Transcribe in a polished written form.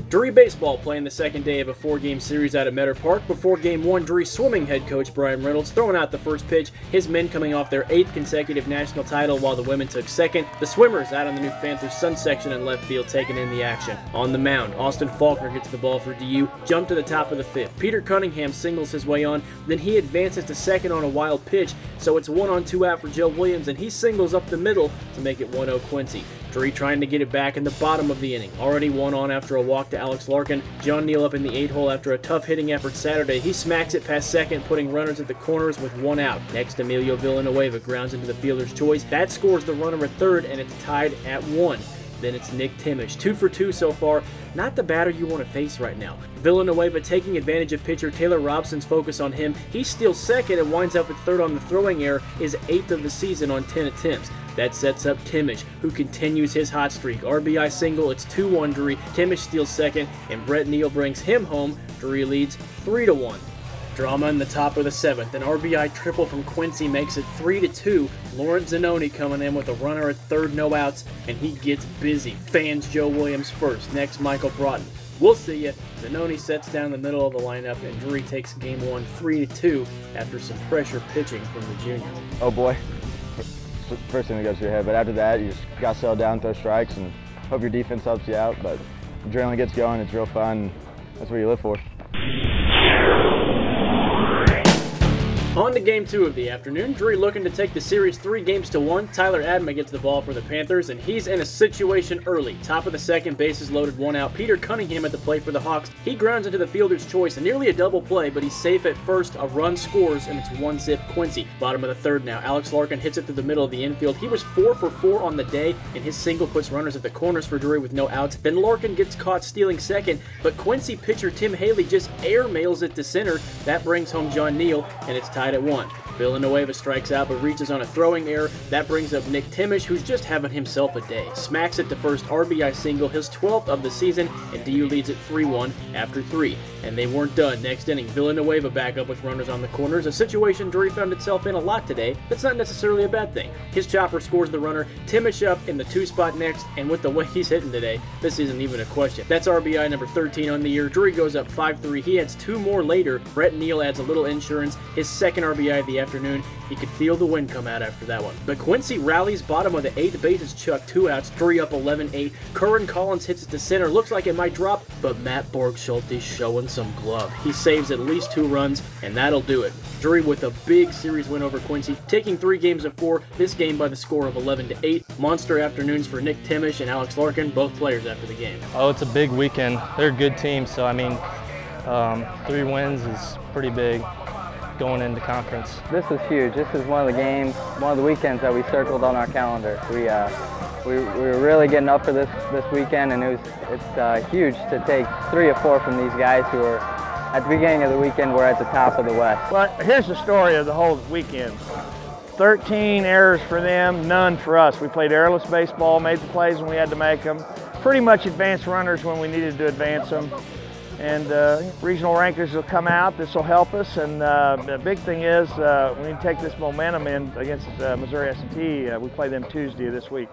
Drury baseball playing the second day of a 4-game series out at Meadow Park. Before Game 1, Drury swimming head coach Brian Reynolds throwing out the first pitch, his men coming off their 8th consecutive national title while the women took second. The swimmers out on the new Panthers Sun section in left field taking in the action. On the mound, Austin Faulkner gets the ball for DU, jump to the top of the 5th. Peter Cunningham singles his way on, then he advances to second on a wild pitch, so it's 1-on-2 out for Joe Williams, and he singles up the middle to make it 1-0 Quincy. Drury trying to get it back in the bottom of the inning. Already 1 on after a walk to Alex Larkin. John Neal up in the 8-hole after a tough hitting effort Saturday. He smacks it past second, putting runners at the corners with 1 out. Next, Emilio Villanueva grounds into the fielder's choice. That scores the runner at third, and it's tied at 1. Then it's Nick Thimesch, 2 for 2 so far. Not the batter you want to face right now. Villanueva taking advantage of pitcher Taylor Robson's focus on him. He steals second and winds up at third on the throwing error, his 8th of the season on 10 attempts. That sets up Thimesch, who continues his hot streak. RBI single, it's 2-1 Drury. Thimesch steals second, and Brett Neal brings him home. Drury leads 3-1. Drama in the top of the 7th. An RBI triple from Quincy makes it 3-2. Lawrence Zanoni coming in with a runner at third, no outs, and he gets busy. Fans Joe Williams first. Next, Michael Broughton. We'll see ya. Zanoni sets down the middle of the lineup, and Drury takes Game 1 3-2 after some pressure pitching from the junior. Oh boy. First thing that goes through your head, but after that, you just got to settle down, throw strikes, and hope your defense helps you out. But adrenaline gets going, it's real fun, and that's what you live for. On to Game 2 of the afternoon. Drury looking to take the series 3-1. Tyler Adama gets the ball for the Panthers, and he's in a situation early. Top of the 2nd, bases loaded, 1 out. Peter Cunningham at the plate for the Hawks. He grounds into the fielder's choice, and nearly a double play, but he's safe at first. A run scores, and it's 1-zip Quincy. Bottom of the 3rd now. Alex Larkin hits it through the middle of the infield. He was 4 for 4 on the day, and his single puts runners at the corners for Drury with no outs. Then Larkin gets caught stealing second, but Quincy pitcher Tim Haley just airmails it to center. That brings home John Neal, and it's tied at 1. Villanueva strikes out but reaches on a throwing error. That brings up Nick Thimesch, who's just having himself a day. Smacks it to first, RBI single, his 12th of the season, and DU leads it 3-1 after 3. And they weren't done. Next inning, Villanueva back up with runners on the corners, a situation Drury found itself in a lot today. That's not necessarily a bad thing. His chopper scores the runner, Thimesch up in the 2 spot next, and with the way he's hitting today, this isn't even a question. That's RBI number 13 on the year. Drury goes up 5-3. He adds 2 more later. Brett Neal adds a little insurance, his 2nd RBI of the afternoon. He could feel the wind come out after that one. But Quincy rallies, bottom of the 8th, bases chuck, 2 outs, Drury up 11-8. Curran Collins hits it to center, looks like it might drop, but Matt Borgschulte showing some glove. He saves at least 2 runs, and that'll do it. Drury with a big series win over Quincy, taking 3 games of 4, this game by the score of 11-8. Monster afternoons for Nick Thimesch and Alex Larkin, both players after the game. Oh, it's a big weekend. They're a good team, so I mean, 3 wins is pretty big going into conference. This is huge. This is one of the games, one of the weekends that we circled on our calendar. We were really getting up for this weekend, and it's huge to take 3 or 4 from these guys who are at the beginning of the weekend. We're at the top of the West. Well, here's the story of the whole weekend. 13 errors for them, none for us. We played errorless baseball, made the plays when we had to make them, pretty much advanced runners when we needed to advance them. And regional rankers will come out. This will help us. And the big thing is we need to take this momentum in against Missouri S&T. We play them Tuesday of this week.